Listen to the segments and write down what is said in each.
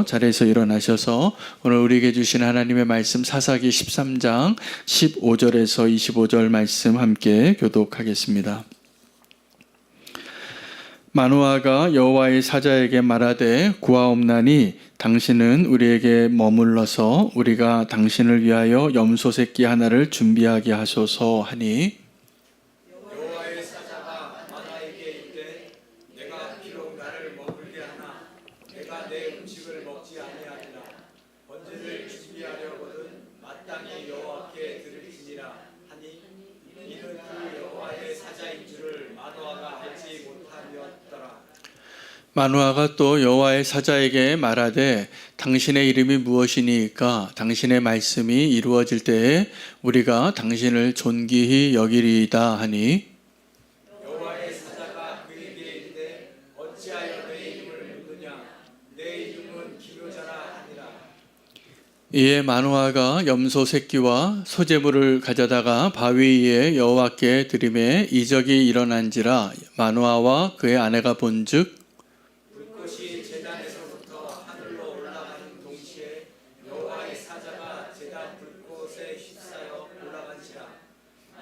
자리에서 일어나셔서 오늘 우리에게 주신 하나님의 말씀 사사기 13장 15절에서 25절 말씀 함께 교독하겠습니다. 마노아가 여호와의 사자에게 말하되 구하옵나니 당신은 우리에게 머물러서 우리가 당신을 위하여 염소 새끼 하나를 준비하게 하소서 하니 여호와의 사자가 마노아에게 이르되 내가 비록 나를 머물게 하나 내가 내 음식을 먹지 아니하리라. 번제를 준비하려거든 마땅히 여호와께 드릴지니라 하니 이는 그 여호와의 사자인 줄을 마노아가 알지 못하였더라. 마노아가 또 여호와의 사자에게 말하되 당신의 이름이 무엇이니까 당신의 말씀이 이루어질 때에 우리가 당신을 존귀히 여기리이다 하니 여호와의 사자가 그에게 이르되 어찌하여 내 이름을 묻느냐. 내 이름은 기묘자라 하니라. 이에 마노아가 염소 새끼와 소제물을 가져다가 바위 위에 여호와께 드리매 이적이 일어난지라. 마노아와 그의 아내가 본즉 불꽃이 제단에서부터 하늘로 올라가는 동시에 여호와의 사자가 제단 불꽃에 휩싸여 올라간지라.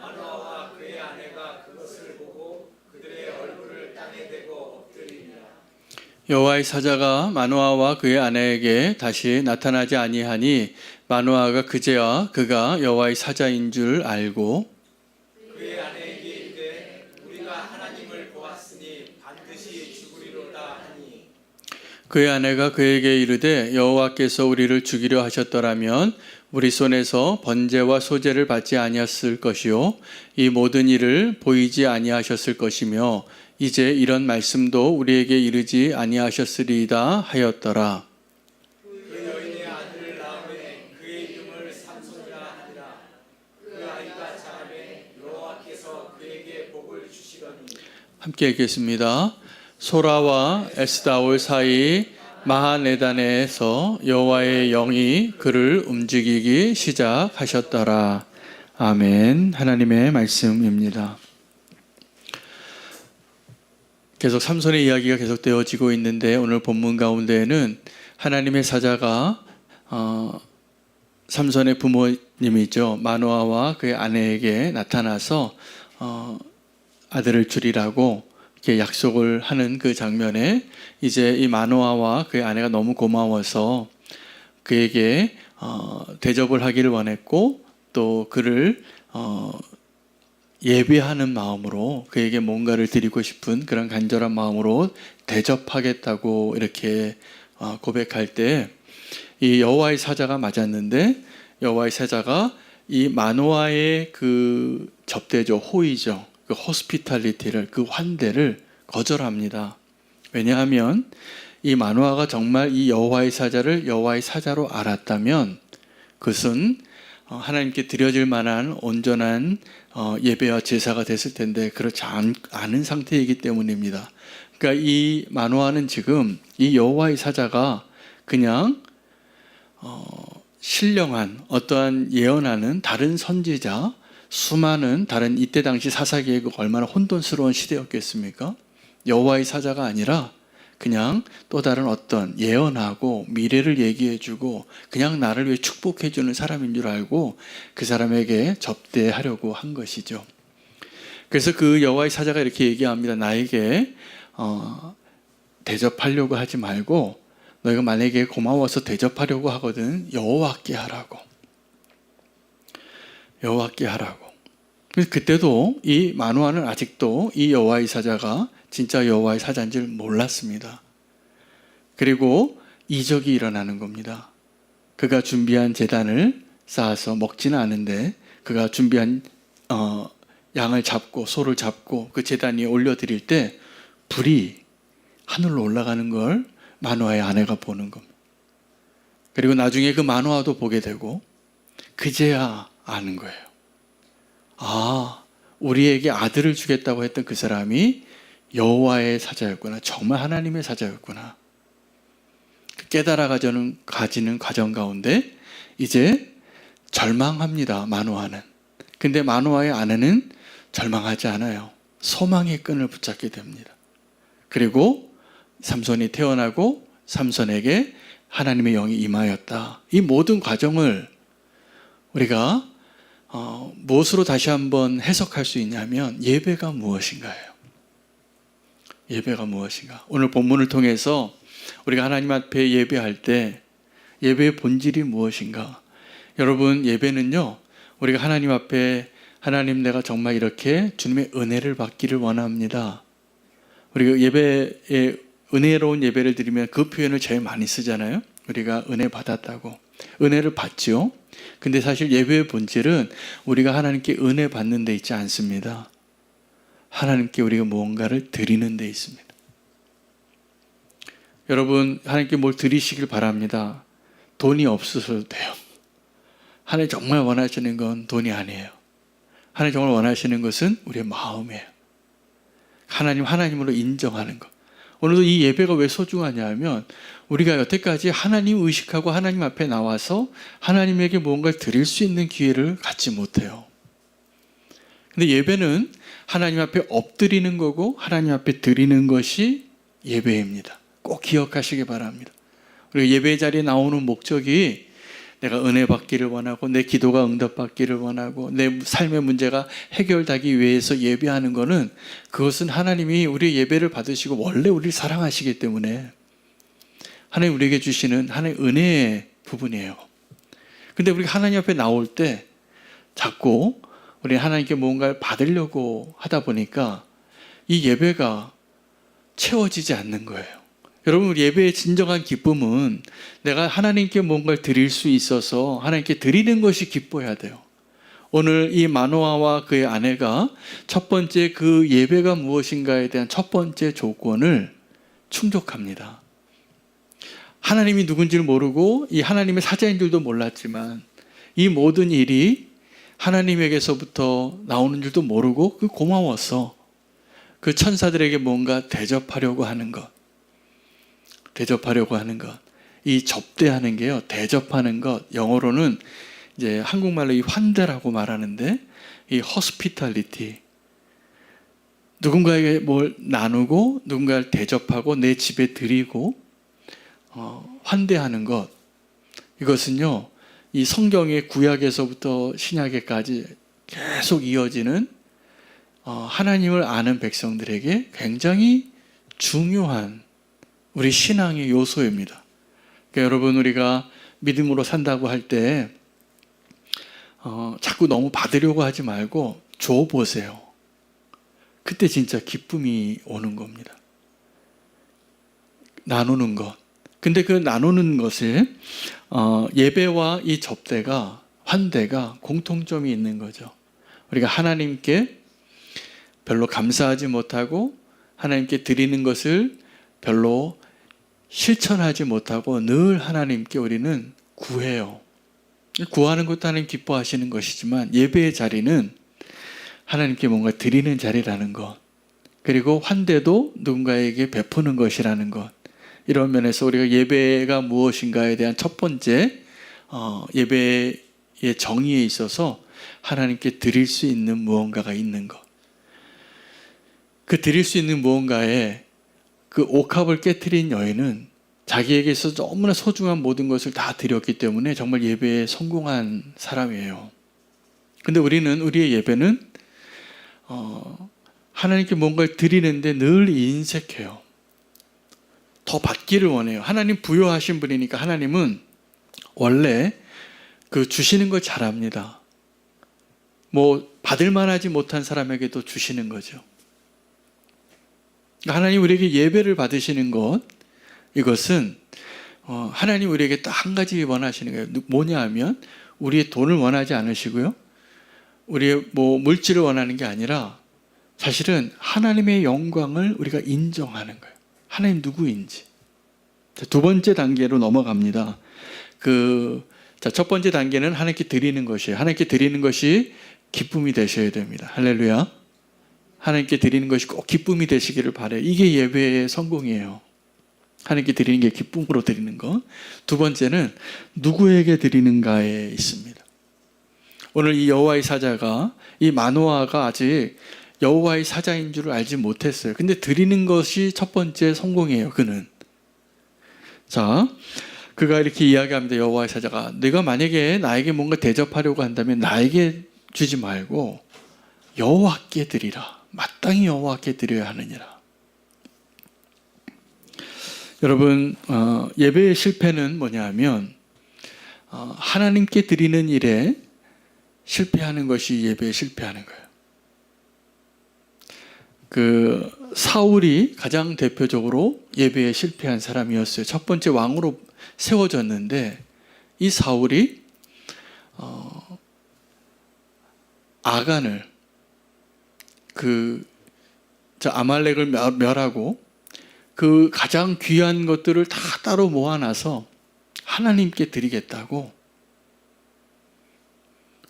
마노아와 그의 아내가 그것을 보고 그들의 얼굴을 땅에 대고 엎드리니라. 여호와의 사자가 마노아와 그의 아내에게 다시 나타나지 아니하니 마노아가 그제야 그가 여호와의 사자인 줄 알고 그의 아내에게 이르되 우리가 하나님을 보았으니 반드시 죽으리로다 하니 그의 아내가 그에게 이르되 여호와께서 우리를 죽이려 하셨더라면 우리 손에서 번제와 소제를 받지 아니었을 것이요 이 모든 일을 보이지 아니하셨을 것이며 이제 이런 말씀도 우리에게 이르지 아니하셨으리이다 하였더라. 그 여인의 아들을 낳음에 그의 이름을 삼손이라 하니라. 그 아이가 자라매 여호와께서 그에게 복을 주시더니 함께 읽겠습니다. 소라와 에스다올 사이 마하네단에서 여호와의 영이 그를 움직이기 시작하셨더라. 아멘. 하나님의 말씀입니다. 계속 삼손의 이야기가 계속되어지고 있는데 오늘 본문 가운데에는 하나님의 사자가 삼손의 부모님이죠. 마노아와 그의 아내에게 나타나서 아들을 주리라고 이렇게 약속을 하는 그 장면에 이제 이 마노아와 그의 아내가 너무 고마워서 그에게 대접을 하기를 원했고 또 그를 예배하는 마음으로 그에게 뭔가를 드리고 싶은 그런 간절한 마음으로 대접하겠다고 이렇게 고백할 때 이 여호와의 사자가 맞았는데 여호와의 사자가 이 마노아의 그 접대죠, 호의죠, 그 호스피탈리티를, 그 환대를 거절합니다. 왜냐하면 이 마노아가 정말 이 여호와의 사자를 여호와의 사자로 알았다면 그것은 하나님께 드려질 만한 온전한 예배와 제사가 됐을 텐데 그렇지 않은 상태이기 때문입니다. 그러니까 이 마노아는 지금 이 여호와의 사자가 그냥 신령한 어떠한 예언하는 다른 선지자, 수많은 다른 이때 당시 사사기에 얼마나 혼돈스러운 시대였겠습니까? 여호와의 사자가 아니라 그냥 또 다른 어떤 예언하고 미래를 얘기해주고 그냥 나를 위해 축복해주는 사람인 줄 알고 그 사람에게 접대하려고 한 것이죠. 그래서 그 여호와의 사자가 이렇게 얘기합니다. 나에게 대접하려고 하지 말고 너희가 만약에 고마워서 대접하려고 하거든 여호와께 하라고. 여호와께 하라고. 그때도 이 마노아는 아직도 이 여호와의 사자가 진짜 여호와의 사자인 줄 몰랐습니다. 그리고 이적이 일어나는 겁니다. 그가 준비한 제단을 쌓아서 먹지는 않은데 그가 준비한 양을 잡고 소를 잡고 그 제단 위에 올려드릴 때 불이 하늘로 올라가는 걸 마노아의 아내가 보는 겁니다. 그리고 나중에 그 마노아도 보게 되고 그제야 아는 거예요. 아, 우리에게 아들을 주겠다고 했던 그 사람이 여호와의 사자였구나. 정말 하나님의 사자였구나. 깨달아 가지는 과정 가운데 이제 절망합니다. 마노아는. 근데 마노아의 아내는 절망하지 않아요. 소망의 끈을 붙잡게 됩니다. 그리고 삼손이 태어나고 삼손에게 하나님의 영이 임하였다. 이 모든 과정을 우리가 무엇으로 다시 한번 해석할 수 있냐면 예배가 무엇인가예요. 예배가 무엇인가. 오늘 본문을 통해서 우리가 하나님 앞에 예배할 때 예배의 본질이 무엇인가. 여러분, 예배는요, 우리가 하나님 앞에 하나님, 내가 정말 이렇게 주님의 은혜를 받기를 원합니다. 우리가 예배에 은혜로운 예배를 드리면 그 표현을 제일 많이 쓰잖아요. 우리가 은혜 받았다고. 은혜를 받죠. 근데 사실 예배의 본질은 우리가 하나님께 은혜 받는 데 있지 않습니다. 하나님께 우리가 무언가를 드리는 데 있습니다. 여러분, 하나님께 뭘 드리시길 바랍니다. 돈이 없어서도 돼요. 하나님 정말 원하시는 건 돈이 아니에요. 하나님 정말 원하시는 것은 우리의 마음이에요. 하나님으로 인정하는 것. 오늘도 이 예배가 왜 소중하냐 하면 우리가 여태까지 하나님 의식하고 하나님 앞에 나와서 하나님에게 무언가를 드릴 수 있는 기회를 갖지 못해요. 근데 예배는 하나님 앞에 엎드리는 거고 하나님 앞에 드리는 것이 예배입니다. 꼭 기억하시기 바랍니다. 우리가 예배 자리에 나오는 목적이 내가 은혜 받기를 원하고 내 기도가 응답받기를 원하고 내 삶의 문제가 해결되기 위해서 예배하는 것은 그것은 하나님이 우리의 예배를 받으시고 원래 우리를 사랑하시기 때문에 하나님 우리에게 주시는 하나님의 은혜의 부분이에요. 근데 우리가 하나님 앞에 나올 때 자꾸 우리 하나님께 무언가를 받으려고 하다 보니까 이 예배가 채워지지 않는 거예요. 여러분, 우리 예배의 진정한 기쁨은 내가 하나님께 뭔가를 드릴 수 있어서 하나님께 드리는 것이 기뻐야 돼요. 오늘 이 마노아와 그의 아내가 첫 번째 그 예배가 무엇인가에 대한 첫 번째 조건을 충족합니다. 하나님이 누군지를 모르고 이 하나님의 사자인 줄도 몰랐지만 이 모든 일이 하나님에게서부터 나오는 줄도 모르고 그 고마워서 그 천사들에게 뭔가 대접하려고 하는 것. 대접하려고 하는 것. 이 접대하는 게요, 대접하는 것. 영어로는 이제 한국말로 이 환대라고 말하는데 이 hospitality. 누군가에게 뭘 나누고 누군가를 대접하고 내 집에 드리고 환대하는 것. 이것은요, 이 성경의 구약에서부터 신약에까지 계속 이어지는 하나님을 아는 백성들에게 굉장히 중요한 우리 신앙의 요소입니다. 그러니까 여러분, 우리가 믿음으로 산다고 할 때 자꾸 너무 받으려고 하지 말고 줘보세요. 그때 진짜 기쁨이 오는 겁니다. 나누는 것. 근데 그 나누는 것을 예배와 이 접대가, 환대가 공통점이 있는 거죠. 우리가 하나님께 별로 감사하지 못하고 하나님께 드리는 것을 별로 실천하지 못하고 늘 하나님께 우리는 구해요. 구하는 것도 하나님 기뻐하시는 것이지만 예배의 자리는 하나님께 뭔가 드리는 자리라는 것, 그리고 환대도 누군가에게 베푸는 것이라는 것. 이런 면에서 우리가 예배가 무엇인가에 대한 첫 번째 예배의 정의에 있어서 하나님께 드릴 수 있는 무언가가 있는 것. 그 드릴 수 있는 무언가에 그 옥합을 깨트린 여인은 자기에게서 너무나 소중한 모든 것을 다 드렸기 때문에 정말 예배에 성공한 사람이에요. 근데 우리의 예배는 하나님께 뭔가를 드리는데 늘 인색해요. 더 받기를 원해요. 하나님 부여하신 분이니까 하나님은 원래 그 주시는 걸 잘합니다. 뭐 받을 만하지 못한 사람에게도 주시는 거죠. 하나님 우리에게 예배를 받으시는 것, 이것은 하나님 우리에게 딱 한 가지 원하시는 거예요. 뭐냐 하면 우리의 돈을 원하지 않으시고요, 우리의 뭐 물질을 원하는 게 아니라 사실은 하나님의 영광을 우리가 인정하는 거예요. 하나님 누구인지. 두 번째 단계로 넘어갑니다. 첫 번째 단계는 하나님께 드리는 것이에요. 하나님께 드리는 것이 기쁨이 되셔야 됩니다. 할렐루야. 하나님께 드리는 것이 꼭 기쁨이 되시기를 바라요. 이게 예배의 성공이에요. 하나님께 드리는 게 기쁨으로 드리는 것. 두 번째는 누구에게 드리는가에 있습니다. 오늘 이 여호와의 사자가, 이 마노아가 아직 여호와의 사자인 줄을 알지 못했어요. 근데 드리는 것이 첫 번째 성공이에요. 그는. 자, 그가 이렇게 이야기합니다. 여호와의 사자가 네가 만약에 나에게 뭔가 대접하려고 한다면 나에게 주지 말고 여호와께 드리라. 마땅히 여호와께 드려야 하느니라. 여러분, 예배의 실패는 뭐냐 하면 하나님께 드리는 일에 실패하는 것이 예배에 실패하는 거예요. 그 사울이 가장 대표적으로 예배에 실패한 사람이었어요. 첫 번째 왕으로 세워졌는데 이 사울이 아간을 아말렉을 멸하고 그 가장 귀한 것들을 다 따로 모아놔서 하나님께 드리겠다고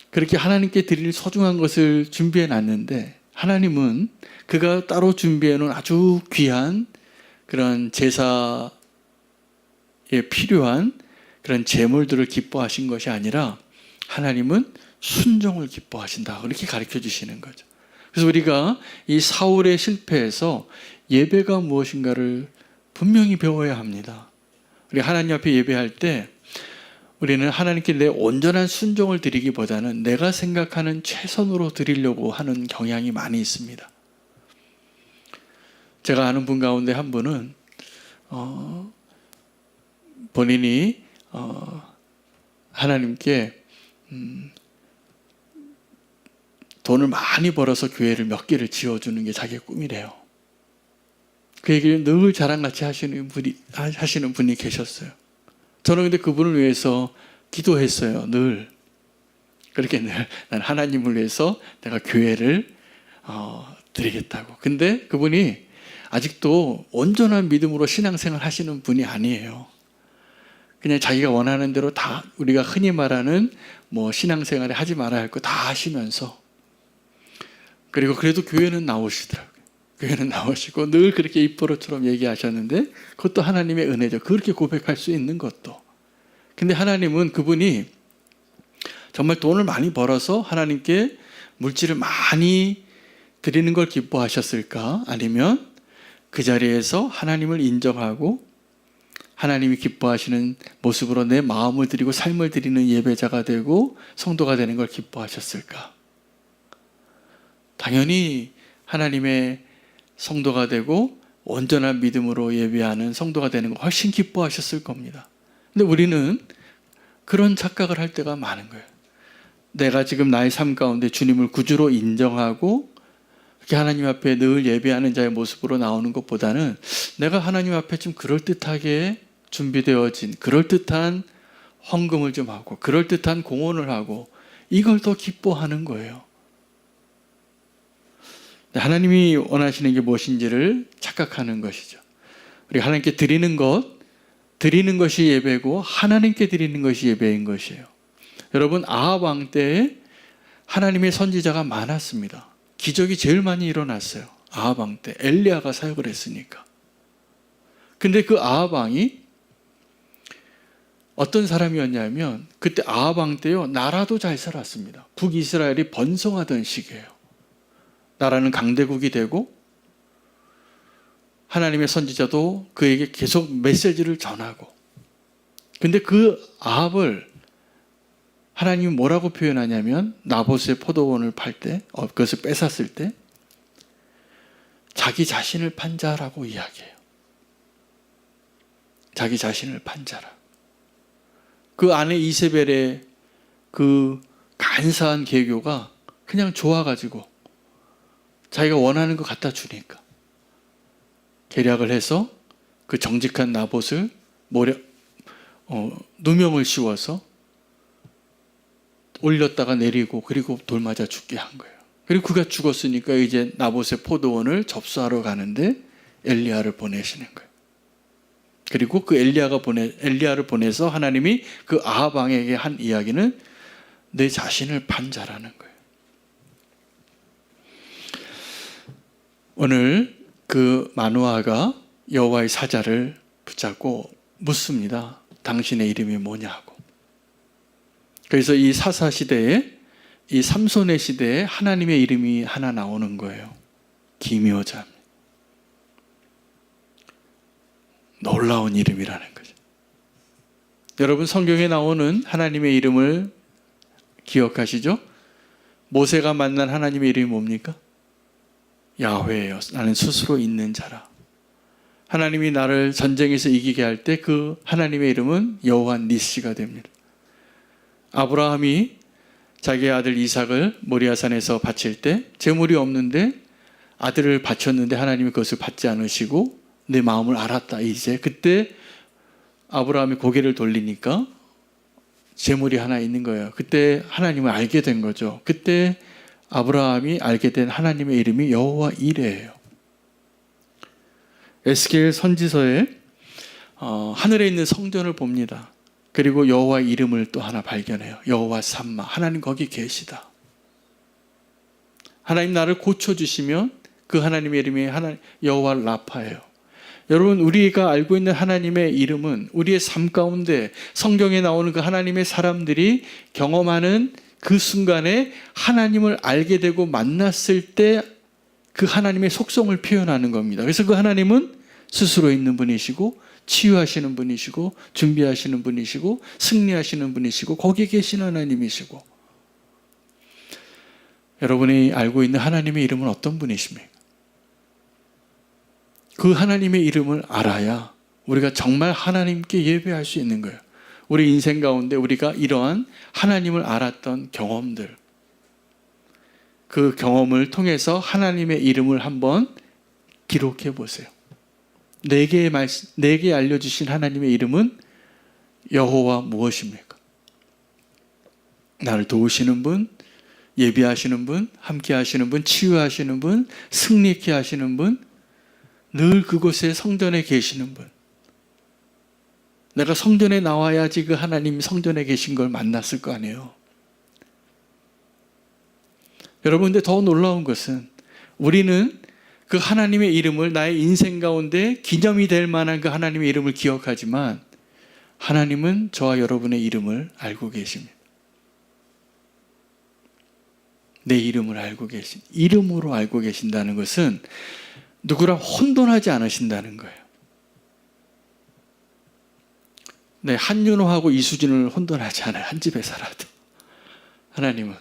그렇게 하나님께 드릴 소중한 것을 준비해 놨는데 하나님은 그가 따로 준비해 놓은 아주 귀한 그런 제사에 필요한 그런 제물들을 기뻐하신 것이 아니라 하나님은 순종을 기뻐하신다. 그렇게 가르쳐 주시는 거죠. 그래서 우리가 이 사울의 실패에서 예배가 무엇인가를 분명히 배워야 합니다. 우리 하나님 앞에 예배할 때 우리는 하나님께 내 온전한 순종을 드리기보다는 내가 생각하는 최선으로 드리려고 하는 경향이 많이 있습니다. 제가 아는 분 가운데 한 분은 본인이 하나님께 돈을 많이 벌어서 교회를 몇 개를 지어주는 게 자기의 꿈이래요. 그 얘기를 늘 자랑같이 하시는 분이 계셨어요. 저는 근데 그분을 위해서 기도했어요. 늘. 그렇게 늘 난 하나님을 위해서 내가 교회를 드리겠다고. 근데 그분이 아직도 온전한 믿음으로 신앙생활 하시는 분이 아니에요. 그냥 자기가 원하는 대로 다 우리가 흔히 말하는 뭐 신앙생활에 하지 말아야 할 거 다 하시면서 그리고 그래도 교회는 나오시더라고요. 교회는 나오시고 늘 그렇게 입버릇처럼 얘기하셨는데 그것도 하나님의 은혜죠. 그렇게 고백할 수 있는 것도. 근데 하나님은 그분이 정말 돈을 많이 벌어서 하나님께 물질을 많이 드리는 걸 기뻐하셨을까? 아니면 그 자리에서 하나님을 인정하고 하나님이 기뻐하시는 모습으로 내 마음을 드리고 삶을 드리는 예배자가 되고 성도가 되는 걸 기뻐하셨을까? 당연히 하나님의 성도가 되고 온전한 믿음으로 예배하는 성도가 되는 거 훨씬 기뻐하셨을 겁니다. 근데 우리는 그런 착각을 할 때가 많은 거예요. 내가 지금 나의 삶 가운데 주님을 구주로 인정하고 이렇게 하나님 앞에 늘 예배하는 자의 모습으로 나오는 것보다는 내가 하나님 앞에 좀 그럴듯하게 준비되어진 그럴듯한 헌금을 좀 하고 그럴듯한 공헌을 하고 이걸 더 기뻐하는 거예요. 하나님이 원하시는 게 무엇인지를 착각하는 것이죠. 우리 하나님께 드리는 것이 예배고 하나님께 드리는 것이 예배인 것이에요. 여러분, 아합 왕 때에 하나님의 선지자가 많았습니다. 기적이 제일 많이 일어났어요. 아합 왕 때 엘리야가 사역을 했으니까. 근데 그 아합 왕이 어떤 사람이었냐면 그때 아합 왕 때요 나라도 잘 살았습니다. 북이스라엘이 번성하던 시기예요. 나라는 강대국이 되고 하나님의 선지자도 그에게 계속 메시지를 전하고 근데 그 아합을 하나님이 뭐라고 표현하냐면 나봇의 포도원을 팔 때 그것을 뺏었을 때 자기 자신을 판 자라고 이야기해요. 자기 자신을 판 자라. 그 아내 이세벨의 그 간사한 계교가 그냥 좋아가지고 자기가 원하는 거 갖다 주니까 계략을 해서 그 정직한 나봇을 누명을 씌워서 올렸다가 내리고 그리고 돌 맞아 죽게 한 거예요. 그리고 그가 죽었으니까 이제 나봇의 포도원을 접수하러 가는데 엘리야를 보내시는 거예요. 그리고 그 엘리야를 보내서 하나님이 그 아합 왕에게 한 이야기는 내 자신을 판 자라는 거예요. 오늘 그 마노아가 여호와의 사자를 붙잡고 묻습니다. 당신의 이름이 뭐냐고. 그래서 이 사사 시대에 이 삼손의 시대에 하나님의 이름이 하나 나오는 거예요. 기묘자. 놀라운 이름이라는 거죠. 여러분 성경에 나오는 하나님의 이름을 기억하시죠? 모세가 만난 하나님의 이름이 뭡니까? 야훼예요. 나는 스스로 있는 자라. 하나님이 나를 전쟁에서 이기게 할 때 그 하나님의 이름은 여호와 니시가 됩니다. 아브라함이 자기의 아들 이삭을 모리아산에서 바칠 때 제물이 없는데 아들을 바쳤는데 하나님이 그것을 받지 않으시고 내 마음을 알았다. 이제 그때 아브라함이 고개를 돌리니까 제물이 하나 있는 거예요. 그때 하나님을 알게 된 거죠. 그때 아브라함이 알게 된 하나님의 이름이 여호와 이레예요. 에스겔 선지서에 하늘에 있는 성전을 봅니다. 그리고 여호와 이름을 또 하나 발견해요. 여호와 삼마. 하나님 거기 계시다. 하나님 나를 고쳐주시면 그 하나님의 이름이 여호와 라파예요. 여러분, 우리가 알고 있는 하나님의 이름은 우리의 삶 가운데 성경에 나오는 그 하나님의 사람들이 경험하는 그 순간에 하나님을 알게 되고 만났을 때 그 하나님의 속성을 표현하는 겁니다. 그래서 그 하나님은 스스로 있는 분이시고 치유하시는 분이시고 준비하시는 분이시고 승리하시는 분이시고 거기에 계신 하나님이시고, 여러분이 알고 있는 하나님의 이름은 어떤 분이십니까? 그 하나님의 이름을 알아야 우리가 정말 하나님께 예배할 수 있는 거예요. 우리 인생 가운데 우리가 이러한 하나님을 알았던 경험들, 그 경험을 통해서 하나님의 이름을 한번 기록해 보세요. 내게 알려주신 하나님의 이름은 여호와 무엇입니까? 나를 도우시는 분, 예비하시는 분, 함께 하시는 분, 치유하시는 분, 승리케 하시는 분, 늘 그곳에 성전에 계시는 분. 내가 성전에 나와야지 그 하나님이 성전에 계신 걸 만났을 거 아니에요. 여러분, 근데 더 놀라운 것은 우리는 그 하나님의 이름을 나의 인생 가운데 기념이 될 만한 그 하나님의 이름을 기억하지만 하나님은 저와 여러분의 이름을 알고 계십니다. 내 이름을 알고 계신, 이름으로 알고 계신다는 것은 누구랑 혼돈하지 않으신다는 거예요. 네, 한윤호하고 이수진을 혼돈하지 않아요. 한 집에 살아도. 하나님은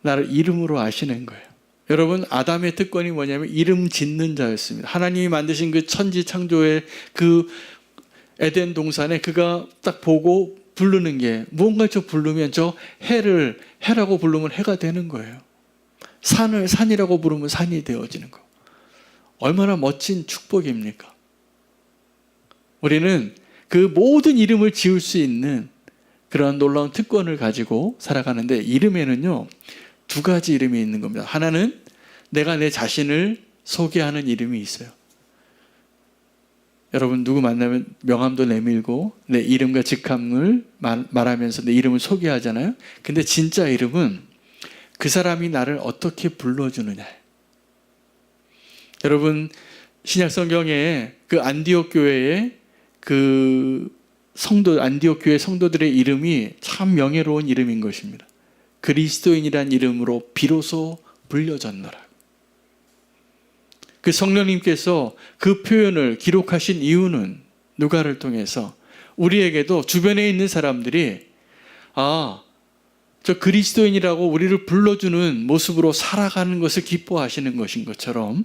나를 이름으로 아시는 거예요. 여러분, 아담의 특권이 뭐냐면 이름 짓는 자였습니다. 하나님이 만드신 그 천지 창조의 그 에덴 동산에 그가 딱 보고 부르는 게 무언가 저 부르면 저 해를 해라고 부르면 해가 되는 거예요. 산을 산이라고 부르면 산이 되어지는 거. 얼마나 멋진 축복입니까? 우리는 그 모든 이름을 지을 수 있는 그런 놀라운 특권을 가지고 살아가는데, 이름에는요 두 가지 이름이 있는 겁니다. 하나는 내가 내 자신을 소개하는 이름이 있어요. 여러분, 누구 만나면 명함도 내밀고 내 이름과 직함을 말하면서 내 이름을 소개하잖아요. 근데 진짜 이름은 그 사람이 나를 어떻게 불러주느냐. 여러분, 신약 성경에 그 안디옥 교회의 그 안디옥 교회 성도들의 이름이 참 명예로운 이름인 것입니다. 그리스도인이란 이름으로 비로소 불려졌노라. 그 성령님께서 그 표현을 기록하신 이유는 누가를 통해서 우리에게도 주변에 있는 사람들이 저 그리스도인이라고 우리를 불러주는 모습으로 살아가는 것을 기뻐하시는 것인 것처럼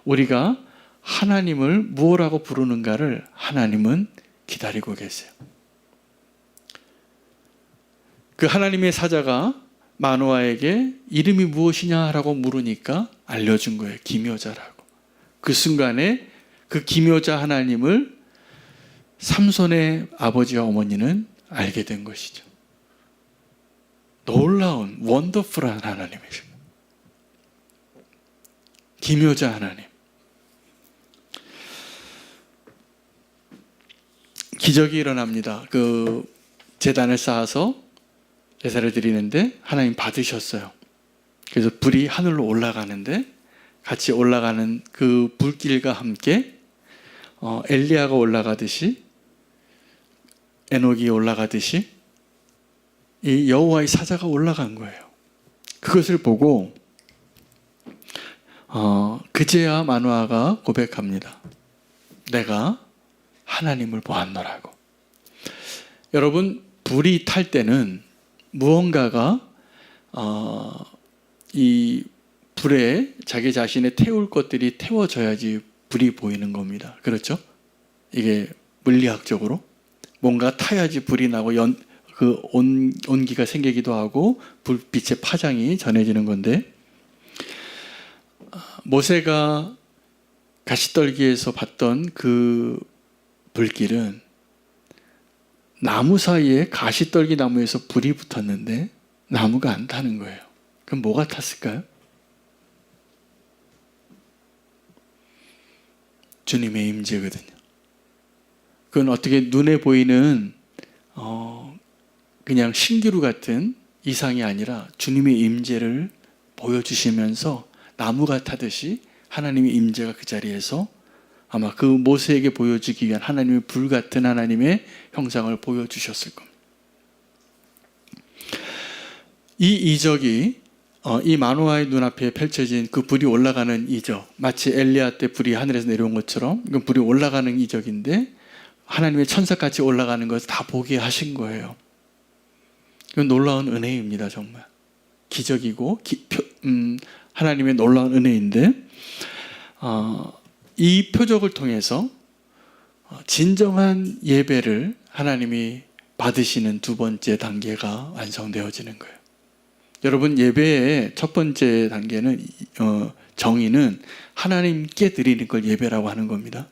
우리가 하나님을 무엇라고 부르는가를 하나님은 기다리고 계세요. 그 하나님의 사자가 마노아에게 이름이 무엇이냐라고 물으니까 알려준 거예요. 기묘자라고. 그 순간에 그 기묘자 하나님을 삼손의 아버지와 어머니는 알게 된 것이죠. 놀라운 원더풀한 하나님이십니다. 기묘자 하나님. 기적이 일어납니다. 그 제단을 쌓아서 제사를 드리는데 하나님 받으셨어요. 그래서 불이 하늘로 올라가는데 같이 올라가는 그 불길과 함께 엘리야가 올라가듯이, 에녹이 올라가듯이 이 여호와의 사자가 올라간 거예요. 그것을 보고 그제야 마노아가 고백합니다. 내가 하나님을 보았노라고. 여러분, 불이 탈 때는 무언가가 이 불에 자기 자신의 태울 것들이 태워져야지 불이 보이는 겁니다. 그렇죠? 이게 물리학적으로 뭔가 타야지 불이 나고 온기가 생기기도 하고 불빛의 파장이 전해지는 건데, 모세가 가시떨기에서 봤던 그 불길은 나무 사이에 가시떨기 나무에서 불이 붙었는데 나무가 안 타는 거예요. 그럼 뭐가 탔을까요? 주님의 임재거든요. 그건 어떻게 눈에 보이는 그냥 신기루 같은 이상이 아니라 주님의 임재를 보여주시면서 나무가 타듯이 하나님의 임재가 그 자리에서 아마 그 모세에게 보여주기 위한 하나님의 불 같은 하나님의 형상을 보여주셨을 겁니다. 이 이적이 이 마노아의 눈앞에 펼쳐진 그 불이 올라가는 이적, 마치 엘리야 때 불이 하늘에서 내려온 것처럼 이건 불이 올라가는 이적인데 하나님의 천사같이 올라가는 것을 다 보게 하신 거예요. 이건 놀라운 은혜입니다. 정말 기적이고 하나님의 놀라운 은혜인데, 이 표적을 통해서 진정한 예배를 하나님이 받으시는 두 번째 단계가 완성되어지는 거예요. 여러분, 예배의 첫 번째 단계는 정의는 하나님께 드리는 걸 예배라고 하는 겁니다.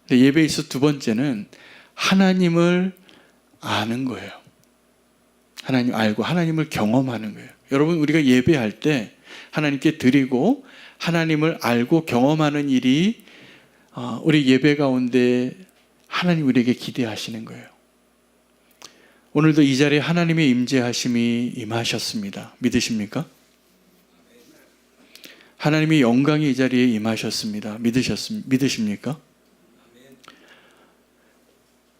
근데 예배에 있어 두 번째는 하나님을 아는 거예요. 하나님 알고 하나님을 경험하는 거예요. 여러분, 우리가 예배할 때 하나님께 드리고 하나님을 알고 경험하는 일이 우리 예배 가운데 하나님 우리에게 기대하시는 거예요. 오늘도 이 자리에 하나님의 임재하심이 임하셨습니다. 믿으십니까? 하나님의 영광이 이 자리에 임하셨습니다. 믿으십니까?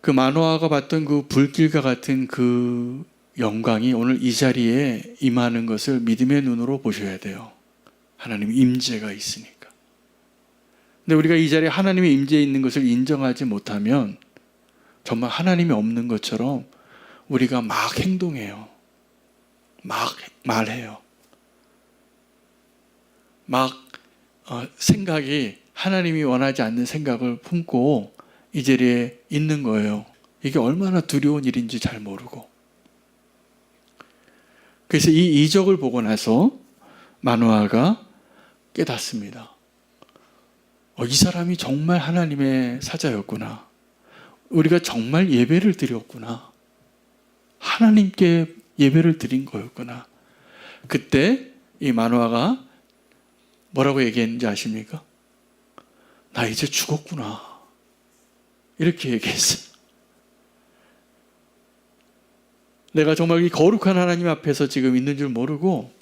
그 마노아가 봤던 그 불길과 같은 그 영광이 오늘 이 자리에 임하는 것을 믿음의 눈으로 보셔야 돼요. 하나님 임재가 있으니까. 근데 우리가 이 자리에 하나님의 임재에 있는 것을 인정하지 못하면 정말 하나님이 없는 것처럼 우리가 막 행동해요. 막 말해요. 막 생각이 하나님이 원하지 않는 생각을 품고 이 자리에 있는 거예요. 이게 얼마나 두려운 일인지 잘 모르고. 그래서 이 이적을 보고 나서 마노아가 깨닫습니다. 이 사람이 정말 하나님의 사자였구나. 우리가 정말 예배를 드렸구나. 하나님께 예배를 드린 거였구나. 그때 이 마노아가 뭐라고 얘기했는지 아십니까? 나 이제 죽었구나. 이렇게 얘기했어요. 내가 정말 이 거룩한 하나님 앞에서 지금 있는 줄 모르고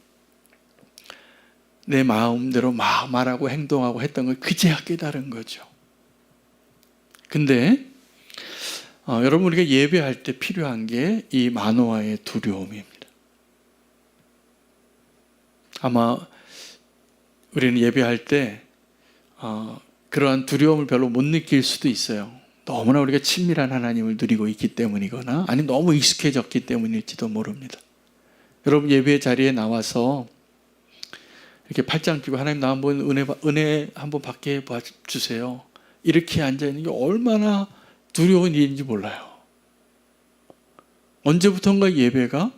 내 마음대로 막 말하고 행동하고 했던 걸 그제야 깨달은 거죠. 근데 여러분, 우리가 예배할 때 필요한 게 이 마노아의 두려움입니다. 아마 우리는 예배할 때 그러한 두려움을 별로 못 느낄 수도 있어요. 너무나 우리가 친밀한 하나님을 누리고 있기 때문이거나 아니면 너무 익숙해졌기 때문일지도 모릅니다. 여러분, 예배 자리에 나와서 이렇게 팔짱 끼고 하나님 나 한번 은혜 한번 받게 봐주세요. 이렇게 앉아있는 게 얼마나 두려운 일인지 몰라요. 언제부턴가 예배가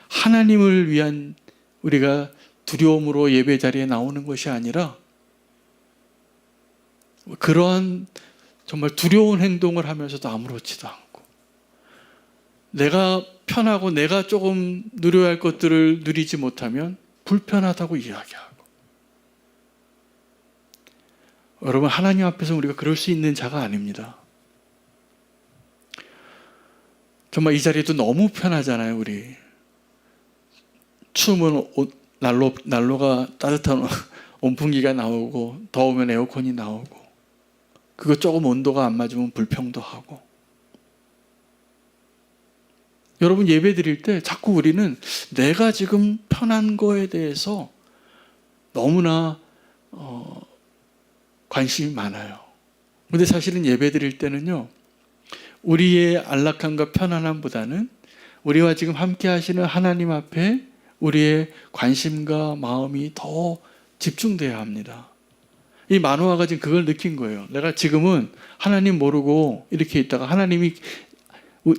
하나님을 위한 우리가 두려움으로 예배 자리에 나오는 것이 아니라 그러한 정말 두려운 행동을 하면서도 아무렇지도 않고 내가 편하고 내가 조금 누려야 할 것들을 누리지 못하면 불편하다고 이야기하고. 여러분, 하나님 앞에서 우리가 그럴 수 있는 자가 아닙니다. 정말 이 자리도 너무 편하잖아요. 우리 추우면 난로가 따뜻한 온풍기가 나오고 더우면 에어컨이 나오고 그거 조금 온도가 안 맞으면 불평도 하고. 여러분, 예배 드릴 때 자꾸 우리는 내가 지금 편한 거에 대해서 너무나 관심이 많아요. 근데 사실은 예배 드릴 때는요, 우리의 안락함과 편안함보다는 우리와 지금 함께 하시는 하나님 앞에 우리의 관심과 마음이 더 집중돼야 합니다. 이 마노아가 지금 그걸 느낀 거예요. 내가 지금은 하나님 모르고 이렇게 있다가 하나님이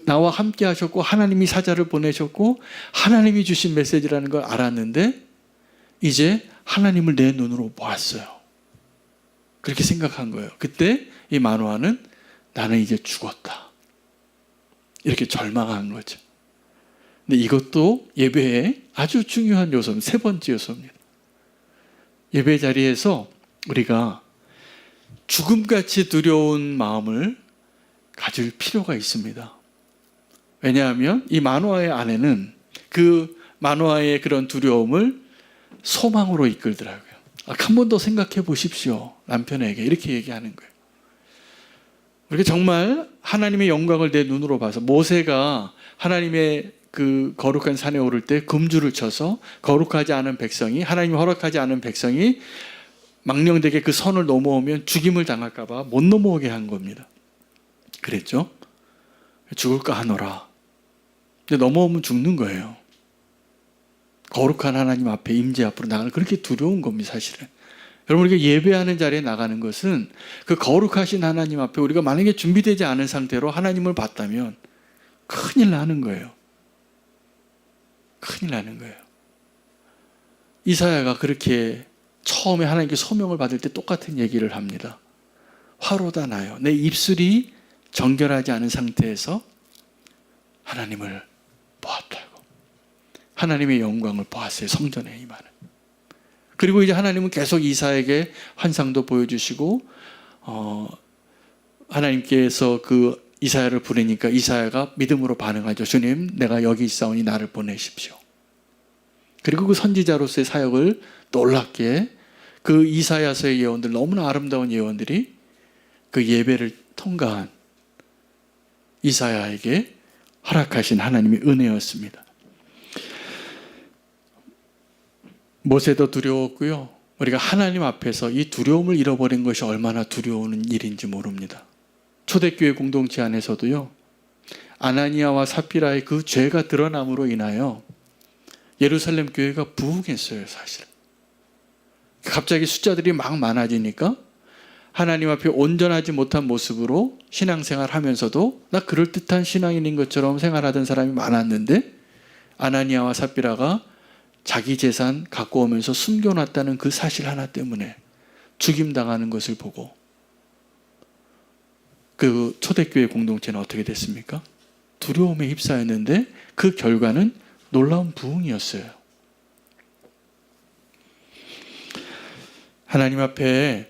나와 함께 하셨고 하나님이 사자를 보내셨고 하나님이 주신 메시지라는 걸 알았는데 이제 하나님을 내 눈으로 보았어요. 그렇게 생각한 거예요. 그때 이 마노아는 나는 이제 죽었다. 이렇게 절망한 거죠. 근데 이것도 예배의 아주 중요한 요소입니다. 세 번째 요소입니다. 예배 자리에서 우리가 죽음같이 두려운 마음을 가질 필요가 있습니다. 왜냐하면 이 마노아의 아내는 그 마노아의 그런 두려움을 소망으로 이끌더라고요. 한 번 더 생각해 보십시오. 남편에게 이렇게 얘기하는 거예요. 우리가 정말 하나님의 영광을 내 눈으로 봐서 모세가 하나님의 그 거룩한 산에 오를 때 금주를 쳐서 거룩하지 않은 백성이 하나님이 허락하지 않은 백성이 망령되게 그 선을 넘어오면 죽임을 당할까 봐 못 넘어오게 한 겁니다. 그랬죠? 죽을까 하노라. 근데 넘어오면 죽는 거예요. 거룩한 하나님 앞에 임재 앞으로 나가는 그렇게 두려운 겁니다. 사실은. 여러분 우리가 예배하는 자리에 나가는 것은 그 거룩하신 하나님 앞에 우리가 만약에 준비되지 않은 상태로 하나님을 봤다면 큰일 나는 거예요. 큰일 나는 거예요. 이사야가 그렇게 처음에 하나님께 소명을 받을 때 똑같은 얘기를 합니다. 화로다 나요. 내 입술이 정결하지 않은 상태에서 하나님을 보았다고. 하나님의 영광을 보았어요. 성전에 임하는. 그리고 이제 하나님은 계속 이사야에게 환상도 보여주시고 하나님께서 그 이사야를 부르니까 이사야가 믿음으로 반응하죠. 주님, 내가 여기 있사오니 나를 보내십시오. 그리고 그 선지자로서의 사역을 놀랍게 그 이사야서의 예언들, 너무나 아름다운 예언들이 그 예배를 통과한 이사야에게 허락하신 하나님의 은혜였습니다. 모세도 두려웠고요. 우리가 하나님 앞에서 이 두려움을 잃어버린 것이 얼마나 두려운 일인지 모릅니다. 초대교회 공동체 안에서도요. 아나니아와 삽비라의 그 죄가 드러남으로 인하여 예루살렘 교회가 부흥했어요. 사실. 갑자기 숫자들이 막 많아지니까 하나님 앞에 온전하지 못한 모습으로 신앙생활 하면서도 나 그럴듯한 신앙인인 것처럼 생활하던 사람이 많았는데 아나니아와 삽비라가 자기 재산 갖고 오면서 숨겨놨다는 그 사실 하나 때문에 죽임당하는 것을 보고 그 초대교회 공동체는 어떻게 됐습니까? 두려움에 휩싸였는데 그 결과는 놀라운 부흥이었어요. 하나님 앞에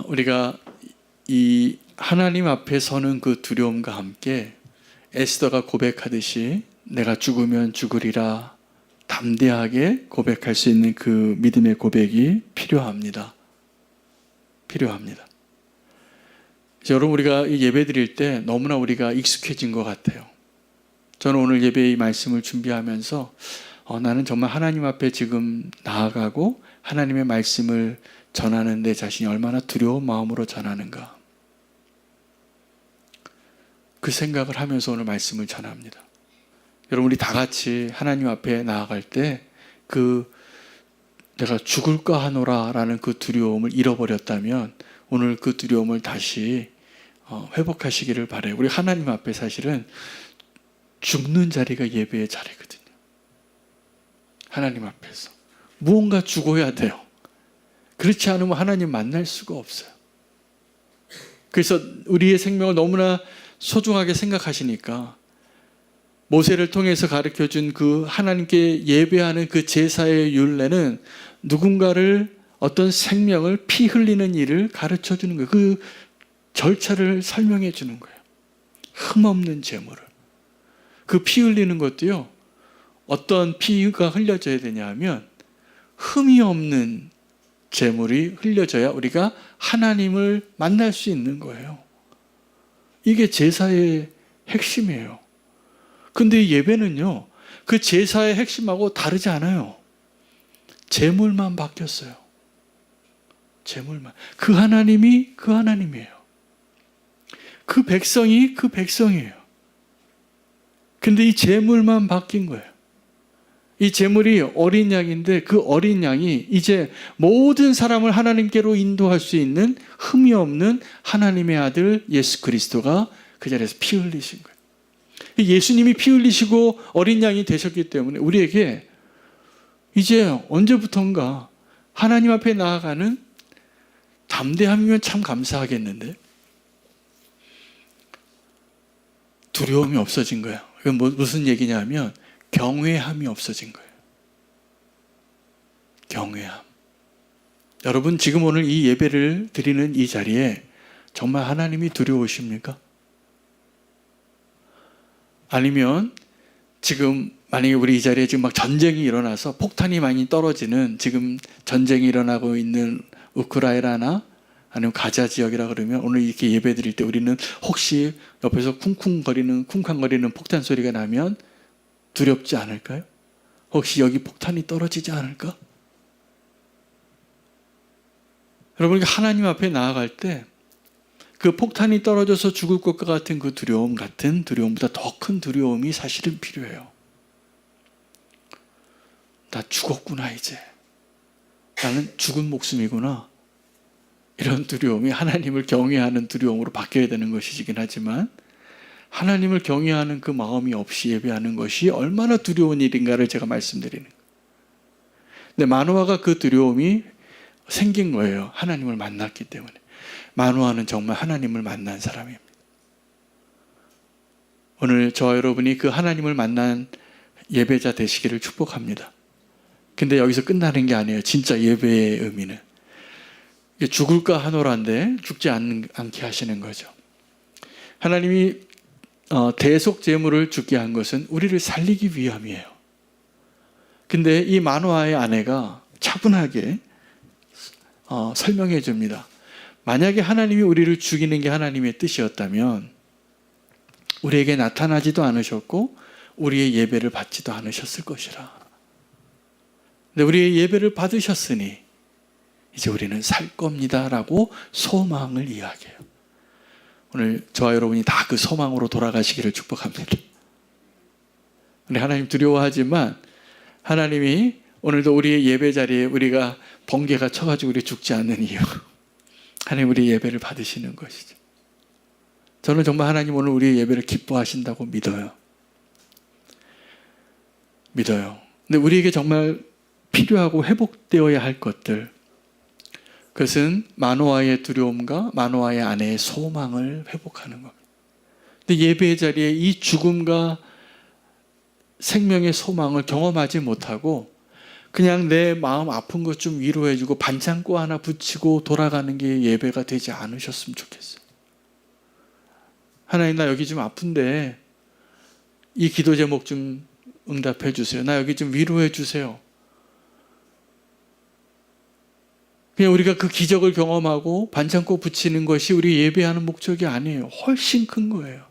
우리가 이 하나님 앞에 서는 그 두려움과 함께 에스더가 고백하듯이 내가 죽으면 죽으리라 담대하게 고백할 수 있는 그 믿음의 고백이 필요합니다. 필요합니다. 여러분 우리가 예배 드릴 때 너무나 우리가 익숙해진 것 같아요. 저는 오늘 예배의 말씀을 준비하면서 나는 정말 하나님 앞에 지금 나아가고 하나님의 말씀을 전하는 내 자신이 얼마나 두려운 마음으로 전하는가. 그 생각을 하면서 오늘 말씀을 전합니다. 여러분 우리 다 같이 하나님 앞에 나아갈 때 그 내가 죽을까 하노라 라는 그 두려움을 잃어버렸다면 오늘 그 두려움을 다시 회복하시기를 바라요. 우리 하나님 앞에 사실은 죽는 자리가 예배의 자리거든요. 하나님 앞에서 무언가 죽어야 돼요. 그렇지 않으면 하나님 만날 수가 없어요. 그래서 우리의 생명을 너무나 소중하게 생각하시니까 모세를 통해서 가르쳐준 그 하나님께 예배하는 그 제사의 율례는 누군가를 어떤 생명을 피 흘리는 일을 가르쳐주는 거예요. 그 절차를 설명해 주는 거예요. 흠없는 제물을. 그 피 흘리는 것도요. 어떤 피가 흘려져야 되냐 하면 흠이 없는 제물이 흘려져야 우리가 하나님을 만날 수 있는 거예요. 이게 제사의 핵심이에요. 근데 예배는요, 그 제사의 핵심하고 다르지 않아요. 제물만 바뀌었어요. 제물만. 그 하나님이 그 하나님이에요. 그 백성이 그 백성이에요. 근데 이 제물만 바뀐 거예요. 이 제물이 어린 양인데 그 어린 양이 이제 모든 사람을 하나님께로 인도할 수 있는 흠이 없는 하나님의 아들 예수 그리스도가 그 자리에서 피 흘리신 거예요. 예수님이 피 흘리시고 어린 양이 되셨기 때문에 우리에게 이제 언제부턴가 하나님 앞에 나아가는 담대함이면 참 감사하겠는데 두려움이 없어진 거예요. 이건 무슨 얘기냐면 경외함이 없어진 거예요. 경외함. 여러분 지금 오늘 이 예배를 드리는 이 자리에 정말 하나님이 두려우십니까? 아니면 지금 만약에 우리 이 자리에 지금 막 전쟁이 일어나서 폭탄이 많이 떨어지는 지금 전쟁이 일어나고 있는 우크라이나나 아니면 가자 지역이라 그러면 오늘 이렇게 예배 드릴 때 우리는 혹시 옆에서 쿵쾅거리는 폭탄 소리가 나면 두렵지 않을까요? 혹시 여기 폭탄이 떨어지지 않을까? 여러분 하나님 앞에 나아갈 때 그 폭탄이 떨어져서 죽을 것과 같은 그 두려움 같은 두려움보다 더 큰 두려움이 사실은 필요해요. 나 죽었구나 이제. 나는 죽은 목숨이구나. 이런 두려움이 하나님을 경외하는 두려움으로 바뀌어야 되는 것이긴 하지만 하나님을 경외하는 그 마음이 없이 예배하는 것이 얼마나 두려운 일인가를 제가 말씀드리는 거예요. 근데 마노아가 그 두려움이 생긴 거예요. 하나님을 만났기 때문에. 마노아는 정말 하나님을 만난 사람입니다. 오늘 저와 여러분이 그 하나님을 만난 예배자 되시기를 축복합니다. 근데 여기서 끝나는 게 아니에요. 진짜 예배의 의미는. 죽을까 하노란데 죽지 않게 하시는 거죠. 하나님이 대속 제물을 죽게 한 것은 우리를 살리기 위함이에요. 근데 이 마노아의 아내가 차분하게 설명해 줍니다. 만약에 하나님이 우리를 죽이는 게 하나님의 뜻이었다면 우리에게 나타나지도 않으셨고 우리의 예배를 받지도 않으셨을 것이라. 근데 우리의 예배를 받으셨으니 이제 우리는 살 겁니다 라고 소망을 이야기해요. 오늘 저와 여러분이 다 그 소망으로 돌아가시기를 축복합니다. 근데 하나님 두려워하지만 하나님이 오늘도 우리의 예배 자리에 우리가 번개가 쳐가지고 우리 죽지 않는 이유, 하나님 우리의 예배를 받으시는 것이죠. 저는 정말 하나님 오늘 우리의 예배를 기뻐하신다고 믿어요. 근데 우리에게 정말 필요하고 회복되어야 할 것들, 그것은 마노아의 두려움과 마노아의 아내의 소망을 회복하는 겁니다. 근데 예배의 자리에 이 죽음과 생명의 소망을 경험하지 못하고 그냥 내 마음 아픈 것 좀 위로해주고 반창고 하나 붙이고 돌아가는 게 예배가 되지 않으셨으면 좋겠어요. 하나님 나 여기 좀 아픈데 이 기도 제목 좀 응답해 주세요. 나 여기 좀 위로해 주세요. 그냥 우리가 그 기적을 경험하고 반창고 붙이는 것이 우리 예배하는 목적이 아니에요. 훨씬 큰 거예요.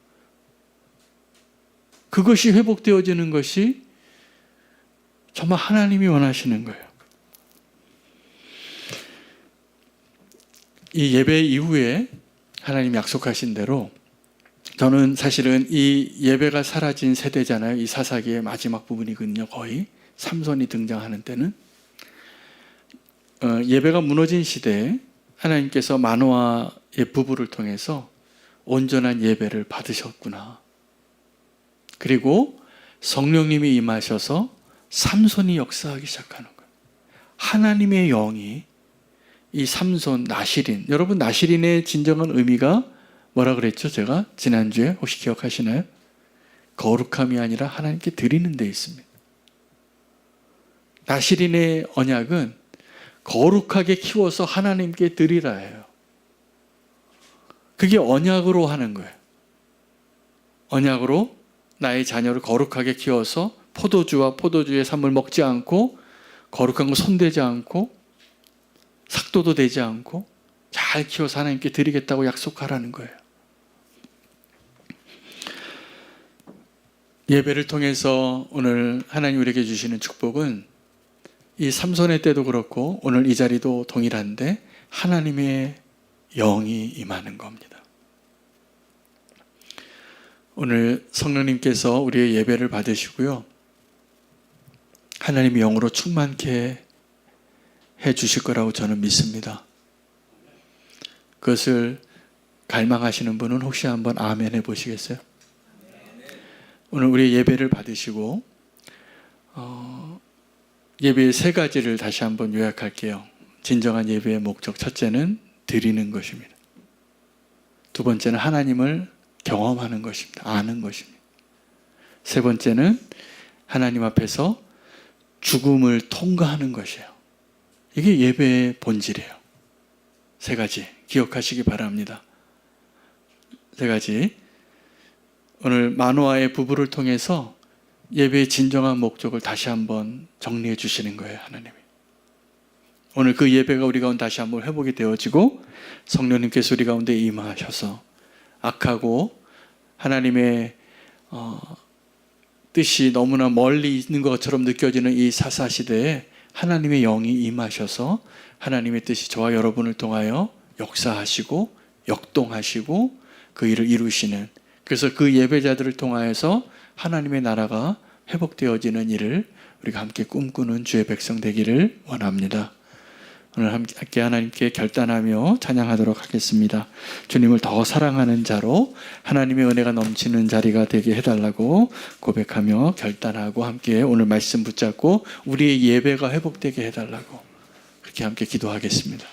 그것이 회복되어지는 것이 정말 하나님이 원하시는 거예요. 이 예배 이후에 하나님 약속하신 대로 저는 사실은 이 예배가 사라진 세대잖아요. 이 사사기의 마지막 부분이거든요. 거의 삼손이 등장하는 때는 예배가 무너진 시대에 하나님께서 마노아의 부부를 통해서 온전한 예배를 받으셨구나. 그리고 성령님이 임하셔서 삼손이 역사하기 시작하는 거예요. 하나님의 영이 이 삼손, 나시린, 여러분 나시린의 진정한 의미가 뭐라 그랬죠? 제가 지난주에 혹시 기억하시나요? 거룩함이 아니라 하나님께 드리는 데 있습니다. 나시린의 언약은 거룩하게 키워서 하나님께 드리라 해요. 그게 언약으로 하는 거예요. 언약으로 나의 자녀를 거룩하게 키워서 포도주와 포도주의 산물 먹지 않고 거룩한 거 손대지 않고 삭도도 되지 않고 잘 키워서 하나님께 드리겠다고 약속하라는 거예요. 예배를 통해서 오늘 하나님 우리에게 주시는 축복은 이 삼손의 때도 그렇고 오늘 이 자리도 동일한데 하나님의 영이 임하는 겁니다. 오늘 성령님께서 우리의 예배를 받으시고요. 하나님의 영으로 충만케 해 주실 거라고 저는 믿습니다. 그것을 갈망하시는 분은 혹시 한번 아멘 해 보시겠어요? 오늘 우리 예배를 받으시고 예배의 세 가지를 다시 한번 요약할게요. 진정한 예배의 목적, 첫째는 드리는 것입니다. 두 번째는 하나님을 경험하는 것입니다. 아는 것입니다. 세 번째는 하나님 앞에서 죽음을 통과하는 것이에요. 이게 예배의 본질이에요. 세 가지 기억하시기 바랍니다. 세 가지. 오늘 마노아의 부부를 통해서 예배의 진정한 목적을 다시 한번 정리해 주시는 거예요, 하나님이. 오늘 그 예배가 우리 가운데 다시 한번 회복이 되어지고 성령님께서 우리 가운데 임하셔서 악하고 하나님의 뜻이 너무나 멀리 있는 것처럼 느껴지는 이 사사시대에 하나님의 영이 임하셔서 하나님의 뜻이 저와 여러분을 통하여 역사하시고 역동하시고 그 일을 이루시는, 그래서 그 예배자들을 통하여서 하나님의 나라가 회복되어지는 일을 우리가 함께 꿈꾸는 주의 백성 되기를 원합니다. 오늘 함께 하나님께 결단하며 찬양하도록 하겠습니다. 주님을 더 사랑하는 자로 하나님의 은혜가 넘치는 자리가 되게 해달라고 고백하며 결단하고 함께 오늘 말씀 붙잡고 우리의 예배가 회복되게 해달라고 그렇게 함께 기도하겠습니다.